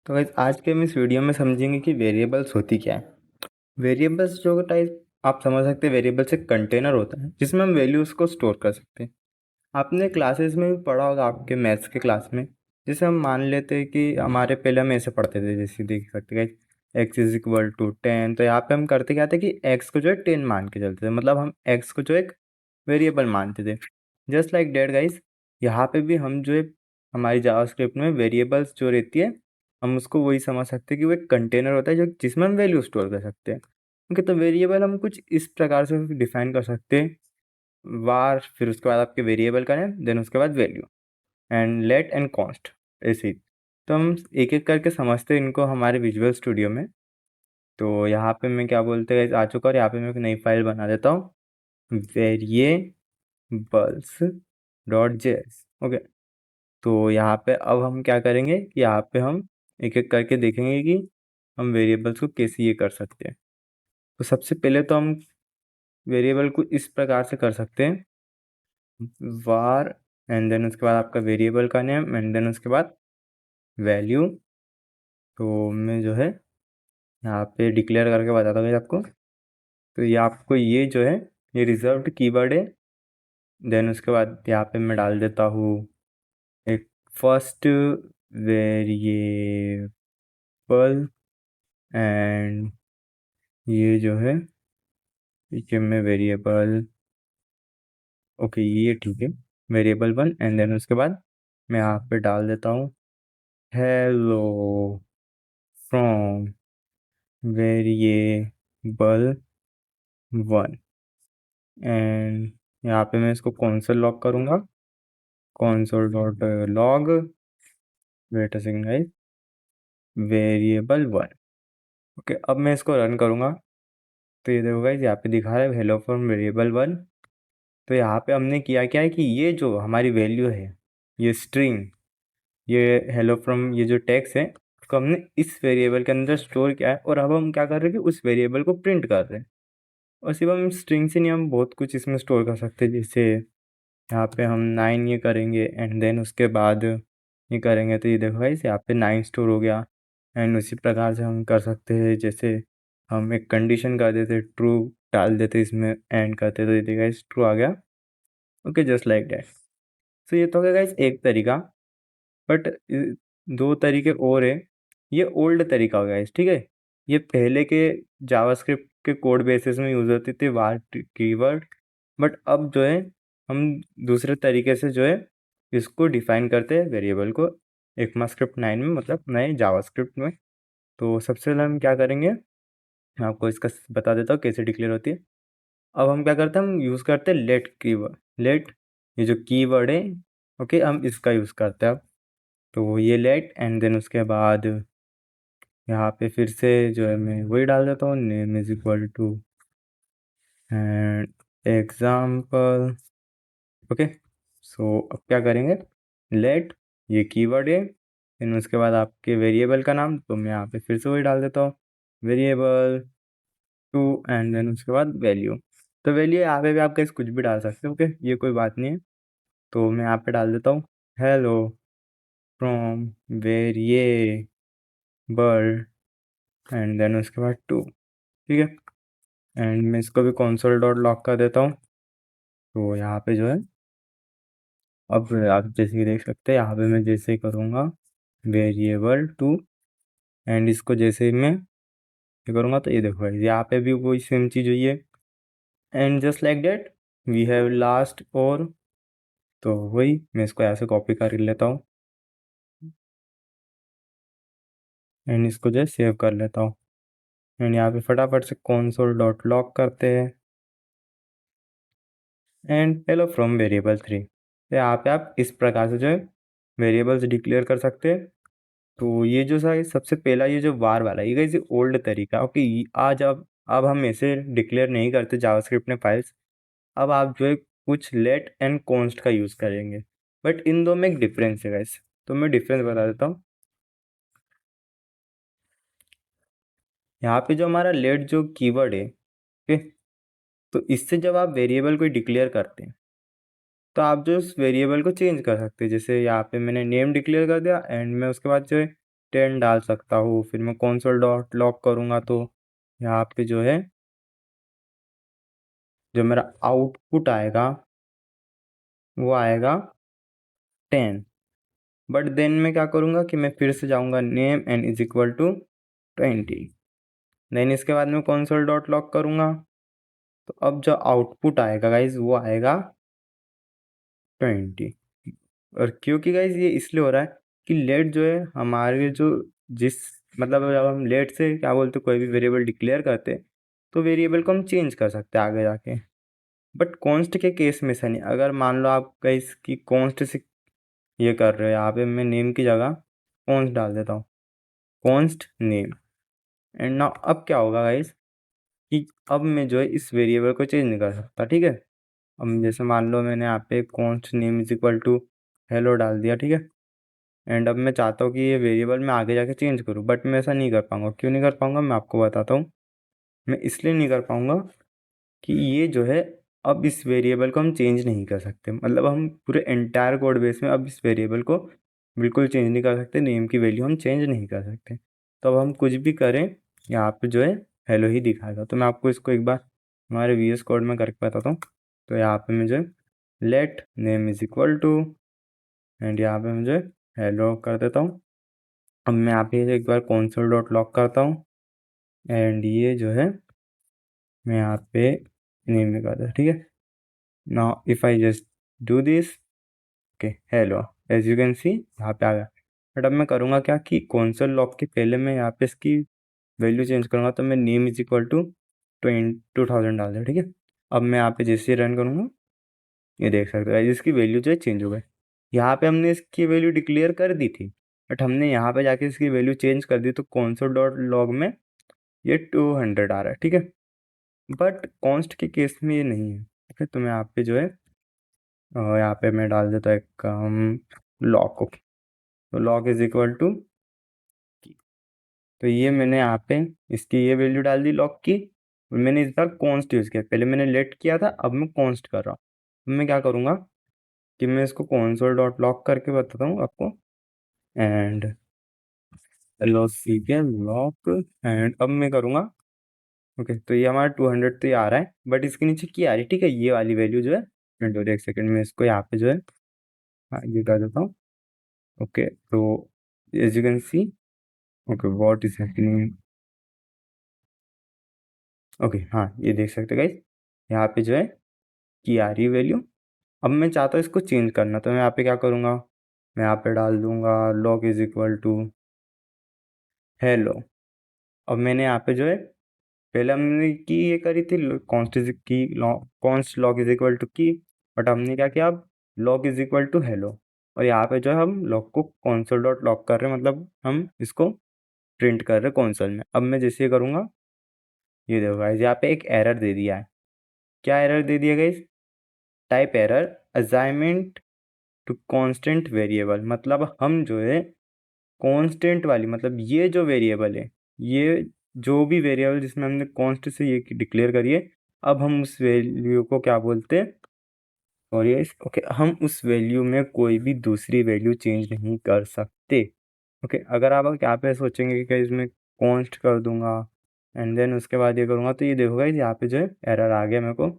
तो गाइस आज के हम इस वीडियो में समझेंगे कि वेरिएबल्स होती क्या है। वेरिएबल्स जो टाइप आप समझ सकते हैं, वेरिएबल्स एक कंटेनर होता है जिसमें हम वैल्यूज़ को स्टोर कर सकते हैं। आपने क्लासेस में भी पढ़ा होगा, आपके मैथ्स के क्लास में, जैसे हम मान लेते हैं कि हमारे पहले हम ऐसे पढ़ते थे, जैसे देख सकते हैं एक्स इज इक्वल टू 10। तो यहाँ पे हम करते क्या थे कि एक्स को जो है 10 मान के चलते थे, मतलब हम एक्स को जो एक वेरिएबल मानते थे। जस्ट लाइक डेट गाइस, यहाँ पे भी हम जो है हमारी जावास्क्रिप्ट में वेरिएबल्स जो रहती है, हम उसको वही समझ सकते हैं कि वो एक कंटेनर होता है जो जिसमें हम वैल्यू स्टोर कर सकते हैं। ओके, तो वेरिएबल हम कुछ इस प्रकार से डिफाइन कर सकते हैं। वार, फिर उसके बाद आपके वेरिएबल का नेम, देन उसके बाद value and let and const, ऐसे ही। तो हम एक एक करके समझते हैं इनको हमारे विजुअल स्टूडियो में। तो यहाँ पे मैं क्या बोलते हैं आ चुका, और यहाँ पे मैं एक नई फाइल बना देता हूँ, वेरिएबल्स डॉट जेएस। ओके, तो यहाँ पे अब हम क्या करेंगे कि यहाँ पे हम एक एक करके देखेंगे कि हम वेरिएबल्स को कैसे ये कर सकते हैं। तो सबसे पहले तो हम वेरिएबल को इस प्रकार से कर सकते हैं, वार एंड देन उसके बाद आपका वेरिएबल का नेम एंड देन उसके बाद वैल्यू। तो मैं जो है यहाँ पे डिक्लेयर करके बताता हूँ आपको। तो ये आपको ये जो है ये रिजर्व्ड कीवर्ड है। देन उसके बाद यहाँ पे मैं डाल देता हूँ एक फर्स्ट वेरिएबल एंड ये जो है ठीक है, मैं वेरिएबल, ओके ये ठीक है, वेरिएबल 1 एंड देन उसके बाद मैं यहाँ पे डाल देता हूँ हेलो फ्रॉम वेरिएबल 1 एंड यहाँ पे मैं इसको कौनसोल लॉग करूँगा, console dot log, wait a second guys, variable 1। Okay, अब मैं इसको रन करूँगा तो ये देखो गाइस यहाँ पे दिखा रहा है हेलो फ्रॉम वेरिएबल 1। तो यहाँ पे हमने किया क्या है कि ये जो हमारी वैल्यू है, ये स्ट्रिंग, ये हेलो फ्रॉम, ये जो टेक्स्ट है उसको हमने इस वेरिएबल के अंदर स्टोर किया है, और अब हम क्या कर रहे हैं कि उस वेरिएबल को प्रिंट कर रहे हैं। और सिर्फ हम स्ट्रिंग से नहीं, हम बहुत कुछ इसमें स्टोर कर सकते हैं। जैसे यहाँ पे हम 9 ये करेंगे एंड देन उसके बाद ये करेंगे, तो ये देखो गाइस यहाँ पे 9 स्टोर हो गया। एंड उसी प्रकार से हम कर सकते हैं, जैसे हम एक कंडीशन कर देते, ट्रू डाल देते इसमें एंड करते, तो ये देखो गाइस ट्रू आ गया। Okay, just like that. तो ये तो हो गया गाइस एक तरीका, बट दो तरीके और है। ये ओल्ड तरीका हो गया इस, ठीक है। ये पहले के जावास्क्रिप्ट के कोड बेसिस में यूज़ होती थी वार कीवर्ड, बट अब जो है हम दूसरे तरीके से जो है इसको डिफाइन करते हैं वेरिएबल को ECMAScript 9 में, मतलब नए जावास्क्रिप्ट में। तो सबसे पहले हम क्या करेंगे, मैं आपको इसका बता देता हूँ कैसे डिक्लेयर होती है। अब हम क्या करते हैं, हम यूज़ करते हैं लेट कीवर्ड, लेट, ये जो कीवर्ड है, ओके, हम इसका यूज़ करते हैं अब। तो ये लेट एंड देन उसके बाद यहाँ पे फिर से जो है मैं वही डाल देता हूँ, name is equal to and example. Okay, so अब क्या करेंगे, लेट, ये कीवर्ड है, फिर उसके बाद आपके वेरिएबल का नाम, तो मैं यहाँ पे फिर से वही डाल देता हूँ, वेरिएबल 2 एंड देन उसके बाद वैल्यू। तो वैल्यू यहाँ पे भी आप कैसे कुछ भी डाल सकते हो, ओके, ये कोई बात नहीं है। तो मैं यहाँ पे डाल देता हूँ hello from variable and then उसके बाद 2, ठीक है। एंड मैं इसको भी कंसोल डॉट लॉग कर देता हूँ। तो यहाँ पे जो है अब आप जैसे कि देख सकते हैं, यहाँ पे मैं जैसे ही करूँगा वेरिएबल 2 एंड इसको जैसे ही मैं ये करूँगा, तो ये देखो यहाँ पे भी वही सेम चीज़ हुई है। And just like that we have last, और तो वही मैं इसको ऐसे कॉपी कर लेता हूँ एंड इसको जो है सेव कर लेता हूँ। एंड यहाँ पे फटाफट से कंसोल डॉट लॉग करते हैं एंड हेलो फ्रॉम वेरिएबल 3। तो यहाँ पे आप इस प्रकार से जो है वेरिएबल्स डिक्लेयर कर सकते हैं। तो ये जो सा सबसे पहला ये जो वार वाला, ये गाइस ओल्ड तरीका, ओके। आज अब हम ऐसे डिक्लेयर नहीं करते जावास्क्रिप्ट में फाइल्स। अब आप जो है कुछ लेट एंड कॉन्स्ट का यूज़ करेंगे, बट इन दो में एक डिफरेंस है गाइस। तो मैं डिफरेंस बता देता हूँ। यहाँ पे जो हमारा लेट जो कीवर्ड है, ओके, तो इससे जब आप वेरिएबल को डिक्लेयर करते हैं तो आप जो उस वेरिएबल को चेंज कर सकते हैं। जैसे यहाँ पे मैंने नेम डिक्लेयर कर दिया एंड में उसके बाद जो है 10 डाल सकता हूँ। फिर मैं कंसोल डॉट लॉग करूँगा तो यहाँ पे जो है जो मेरा आउटपुट आएगा वो आएगा 10। बट देन मैं क्या करूँगा कि मैं फिर से जाऊँगा name and is equal to 20। Then इसके बाद मैं कंसोल डॉट लॉग करूँगा तो अब जो आउटपुट आएगा गाइज वो आएगा 20। और क्योंकि गाइज ये इसलिए हो रहा है कि लेट जो है हमारे जो जिस मतलब जब हम लेट से क्या बोलते कोई भी वेरिएबल डिक्लेयर करते तो वेरिएबल को हम चेंज कर सकते हैं आगे जाके। बट कॉन्स्ट के केस में ऐसा नहीं। अगर मान लो आप गाइज की कॉन्स्ट से ये कर रहे हो, यहाँ पे मैं नेम की जगह कॉन्स्ट डाल देता हूँ, कॉन्स्ट नेम। एंड नाउ अब क्या होगा गाइज कि अब मैं जो है इस वेरिएबल को चेंज नहीं कर सकता, ठीक है। अब जैसे मान लो मैंने यहाँ पे const name is equal to hello डाल दिया, ठीक है। एंड अब मैं चाहता हूँ कि ये वेरिएबल मैं आगे जाके चेंज करूँ, बट मैं ऐसा नहीं कर पाऊँगा। क्यों नहीं कर पाऊँगा मैं आपको बताता हूँ। मैं इसलिए नहीं कर पाऊँगा कि ये जो है अब इस वेरिएबल को हम चेंज नहीं कर सकते। मतलब हम पूरे एंटायर कोड बेस में अब इस वेरिएबल को बिल्कुल चेंज नहीं कर सकते, नेम की वैल्यू हम चेंज नहीं कर सकते। तो अब हम कुछ भी करें यहाँ पे जो है हेलो ही दिखाएगा। तो मैं आपको इसको एक बार हमारे VS कोड में करके बताता हूँ। तो यहाँ पे मैं जो है let name is equal to and यहाँ पे मैं जो है हेलो कर देता हूँ। अब मैं यहाँ पे एक बार कंसोल डॉट लॉग करता हूँ एंड ये जो है मैं यहाँ पे नेम में करता हूँ, ठीक है। Now if I just do this okay hello, as you can see यहाँ पे आ गया। बट अब मैं करूँगा क्या कि कंसोल लॉग के पहले मैं यहाँ पे इसकी वैल्यू चेंज करूँगा। तो मैं नेम इज इक्वल टू 2000 डाल दिया, ठीक है। अब मैं यहाँ पे जैसे रन करूँगा ये देख सकते हो इसकी वैल्यू जो है चेंज हो गई। यहाँ पे हमने इसकी वैल्यू डिक्लेयर कर दी थी, बट हमने यहाँ पे जाके इसकी वैल्यू चेंज कर दी तो कंसोल डॉट लॉग में ये 200 आ रहा है, ठीक है। बट कॉन्स्ट के केस में ये नहीं है, ठीक है। तो मैं यहाँ पे जो है यहाँ पे मैं डाल देता एक लॉग को। तो लॉग इज इक्वल टू, तो ये मैंने यहाँ पे इसकी ये वैल्यू डाल दी लॉग की। मैंने इस बार कॉन्स्ट यूज़ किया, पहले मैंने लेट किया था, अब मैं कॉन्स्ट कर रहा हूँ। तो मैं क्या करूँगा कि मैं इसको कंसोल डॉट लॉग करके बताता हूँ आपको एंड हेलो सी के लॉग। एंड अब मैं करूँगा ओके। तो ये हमारा 200 तो ये आ रहा है, बट इसके नीचे की आ रही है, ठीक है। ये वाली वैल्यू जो है मिनट एक सेकेंड में इसको यहाँ पे जो है हाँ ये कर देता हूँ ओके। तो as you can see okay what is happening okay. हाँ ये देख सकते हो गाइस यहाँ पे जो है की आ रही है वैल्यू। अब मैं चाहता हूँ इसको चेंज करना, तो मैं यहाँ पे क्या करूँगा मैं यहाँ पे डाल दूंगा log is equal to hello. अब मैंने यहाँ पे जो है पहले हमने की ये करी थी कॉन्स्ट की const log is equal to की, बट हमने क्या किया अब log is equal to hello. और यहाँ पे जो है हम लॉग को कॉन्सोल डॉट लॉग कर रहे हैं, मतलब हम इसको प्रिंट कर रहे हैं कॉन्सोल में। अब मैं जैसे करूँगा ये देखो गाइस यहाँ पे एक एरर दे दिया है। क्या एरर दे दिया guys? Type error assignment to constant variable. मतलब हम जो है कांस्टेंट वाली मतलब ये जो वेरिएबल है ये जो भी वेरिएबल जिसमें हमने कॉन्स्ट से ये डिक्लेयर करी है अब हम उस वैल्यू को क्या बोलते हैं और ये ओके हम उस वैल्यू में कोई भी दूसरी वैल्यू चेंज नहीं कर सकते। ओके अगर आप यहाँ पे सोचेंगे कि इसमें कॉन्स्ट कर दूंगा एंड देन उसके बाद ये करूँगा तो ये देखो गाइस यहाँ पे जो है एरर आ गया मेरे को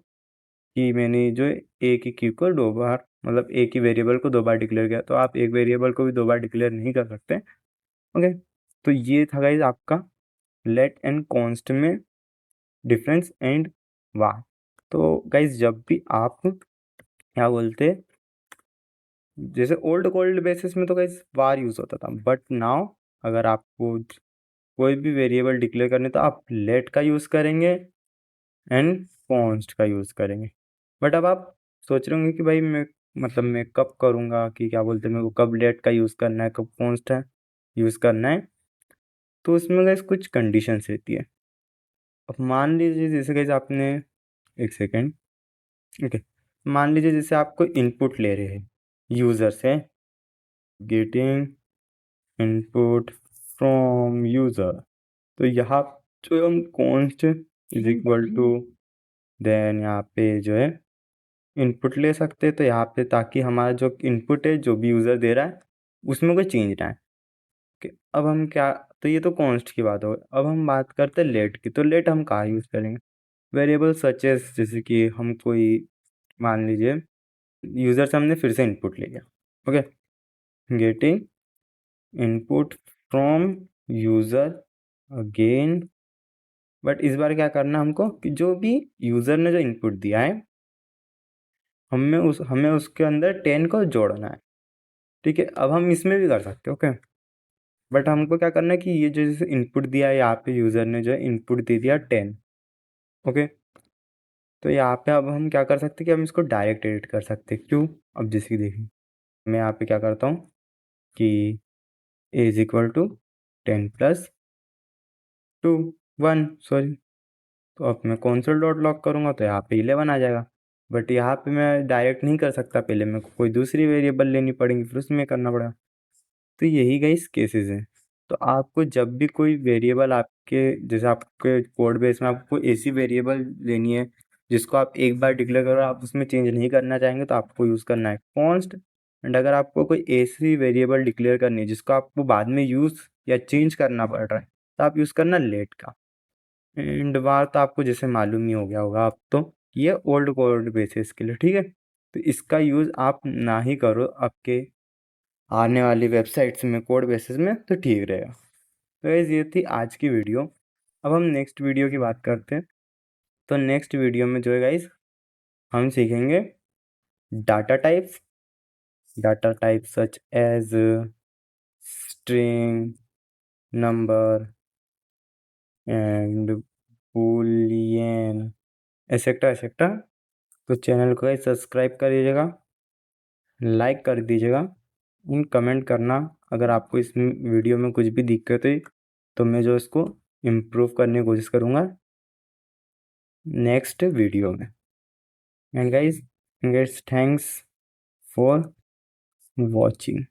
कि मैंने जो है एक ही की को दो बार मतलब एक ही वेरिएबल को दो बार डिक्लेयर किया। तो आप एक वेरिएबल को भी दो बार डिक्लेयर नहीं कर सकते। ओके तो ये था गाइस आपका लेट एंड कॉन्स्ट में डिफरेंस एंड वार। तो गाइस जब भी आप क्या बोलते जैसे ओल्ड कोल्ड बेसिस में तो गाइस वार यूज होता था, बट नाउ अगर आपको कोई भी वेरिएबल डिक्लेयर करने तो आप लेट का यूज करेंगे एंड कॉन्स्ट का यूज करेंगे। बट अब आप सोच रहे होंगे कि भाई मैं मतलब मैं कब करूँगा कि क्या बोलते हैं मेरे को कब लेट का यूज़ करना है कब कॉन्स्ट है यूज़ करना है। तो उसमें गाइस कुछ कंडीशंस रहती है। अब मान लीजिए जैसे गाइस आपने एक सेकेंड ओके मान लीजिए जैसे आपको इनपुट ले रहे हैं यूज़र से गेटिंग इनपुट फ्रॉम यूज़र। तो यहाँ जो हम const is equal to then यहाँ पे जो है इनपुट ले सकते हैं। तो यहाँ पे ताकि हमारा जो इनपुट है जो भी यूज़र दे रहा है उसमें कोई चेंज ना है। अब हम क्या, तो ये तो कॉन्स्ट की बात हो गई। अब हम बात करते हैं लेट की। तो लेट हम कहाँ यूज़ करेंगे? वेरिएबल सच एज, जैसे कि हम कोई, मान लीजिए यूज़र से हमने फिर से इनपुट ले लिया, okay, getting input from user again. But इस बार क्या करना हमको कि जो भी यूज़र ने जो इनपुट दिया है, हमें उसके अंदर 10 को जोड़ना है, ठीक है। अब हम इसमें भी कर सकते हैं, ओके, बट हमको क्या करना है कि ये जो जैसे इनपुट दिया है यहाँ पे, यूज़र ने जो इनपुट दे दिया 10, ओके। तो यहाँ पे अब हम क्या कर सकते हैं कि हम इसको डायरेक्ट एडिट कर सकते हैं। क्यों? अब जैसे देखिए, मैं यहाँ पे क्या करता हूँ कि a is equal to 10 plus 2 1, sorry. तो अब मैं कॉन्सोल डॉट लॉग करूँगा तो यहाँ पे 11 आ जाएगा। बट यहाँ पे मैं डायरेक्ट नहीं कर सकता, पहले मेरे को कोई दूसरी वेरिएबल लेनी पड़ेगी, फिर उसमें करना पड़ेगा। तो यही गाइस केसेस हैं। तो आपको जब भी कोई वेरिएबल आपके, जैसे आपके कोड बेस में आपको ऐसी वेरिएबल लेनी है जिसको आप एक बार डिक्लेयर करो, आप उसमें चेंज नहीं करना चाहेंगे, तो आपको यूज़ करना है कॉन्स्ट। एंड अगर आपको कोई ऐसी वेरिएबल डिक्लेयर करनी है जिसको आपको बाद में यूज़ या चेंज करना पड़ रहा है, तो आप यूज़ करना लेट का। एंड बार तो आपको जैसे मालूम ही हो गया होगा अब तो, ये ओल्ड कोड बेसिस के लिए, ठीक है। तो इसका यूज़ आप ना ही करो आपके आने वाली वेबसाइट्स में कोड बेसिस में, तो ठीक रहेगा। तो गाइस ये थी आज की वीडियो। अब हम नेक्स्ट वीडियो की बात करते हैं। तो नेक्स्ट वीडियो में जो है गाइस, हम सीखेंगे data types such as string, number and boolean, etcetera etcetera. तो चैनल को गाइस सब्सक्राइब कर दीजिएगा, लाइक कर दीजिएगा, इन कमेंट करना अगर आपको इस वीडियो में कुछ भी दिक्कत है, तो मैं जो इसको इम्प्रूव करने की कोशिश करूँगा नेक्स्ट वीडियो में। And guys thanks for watching.